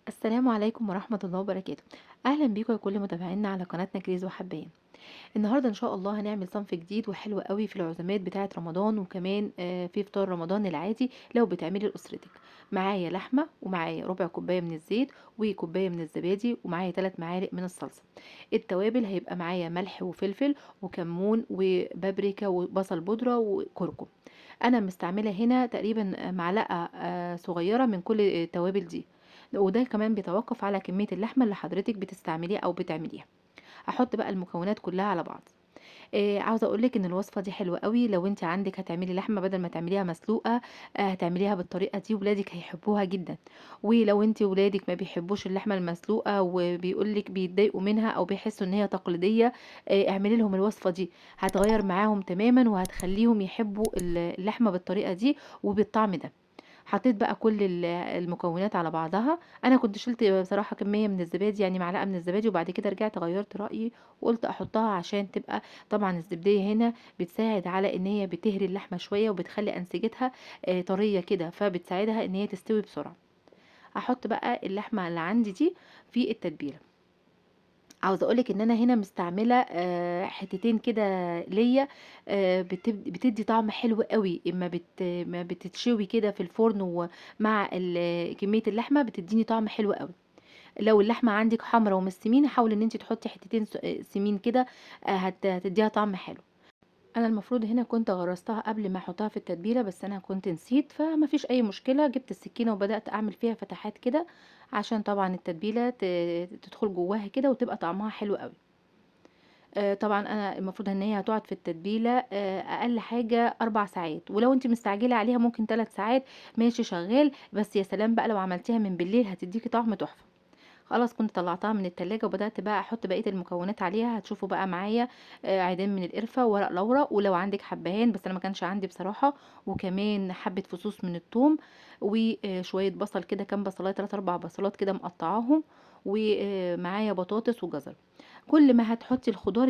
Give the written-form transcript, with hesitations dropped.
السلام عليكم ورحمة الله وبركاته. أهلا بيكم يا كل متابعينا على قناتنا كريز وحباية. النهاردة إن شاء الله هنعمل صنف جديد وحلو قوي في العزومات بتاعة رمضان، وكمان في فطار رمضان العادي لو بتعملي لأسرتك. معايا لحمة، ومعايا ربع كوباية من الزيت، وكوباية من الزبادي، ومعايا 3 معالق من الصلصة. التوابل هيبقى معايا ملح وفلفل وكمون وبابريكا وبصل بودرة وكركم. أنا مستعملة هنا تقريبا معلقة صغيرة من كل التوابل دي، وده كمان بيتوقف على كمية اللحمة اللي حضرتك بتستعمليها أو بتعمليها. هحط بقى المكونات كلها على بعض. عاوزة اقول لك ان الوصفة دي حلوة قوي لو انت عندك هتعملي لحمة بدل ما تعمليها مسلوقة. هتعمليها بالطريقة دي ولادك هيحبوها جدا. ولو انت ولادك ما بيحبوش اللحمة المسلوقة وبيقولك بيتضايقوا منها او بيحسوا ان هي تقليدية، اعملي لهم الوصفة دي. هتغير معاهم تماما وهتخليهم يحبوا اللحمة بالطريقة دي وبالطعم ده. حطيت بقى كل المكونات على بعضها. انا كنت شلت بصراحه كميه من الزبادي، يعني معلقه من الزبادي، وبعد كده رجعت غيرت رايي وقلت احطها عشان تبقى. طبعا الزبديه هنا بتساعد على ان هي بتهري اللحمه شويه وبتخلي انسجتها طريه كده، فبتساعدها ان هي تستوي بسرعه. احط بقى اللحمه اللي عندي دي في التتبيله. عاوزه اقولك ان انا هنا مستعمله حتتين كده ليا. بتدي طعم حلو قوي اما ما بتتشوي كده في الفرن، ومع كميه اللحمه بتديني طعم حلو قوي. لو اللحمه عندك حمرا ومش سمين، حاول ان انت تحطي حتتين سمين كده. هتديها طعم حلو. انا المفروض هنا كنت غرستها قبل ما احطها في التتبيله، بس انا كنت نسيت، فما فيش اي مشكله. جبت السكينه وبدات اعمل فيها فتحات كده عشان طبعا التتبيله تدخل جواها كده وتبقى طعمها حلو قوي. طبعا انا المفروض ان هي هتقعد في التتبيله اقل حاجه 4 ساعات، ولو انت مستعجله عليها ممكن 3 ساعات. ماشي شغال، بس يا سلام بقى لو عملتيها من بالليل هتديكي طعم تحفه. خلاص كنت طلعتها من التلاجة وبدأت بقى احط بقية المكونات عليها. هتشوفوا بقى معايا عيدان من القرفة وورق لورا، ولو عندك حبهان، بس انا ما كانش عندي بصراحة. وكمان حبة فصوص من الثوم، وشوية بصل كده، كام بصلايه 3 4 بصلات كده مقطعاهم. ومعايا بطاطس وجزر. كل ما هتحطي الخضار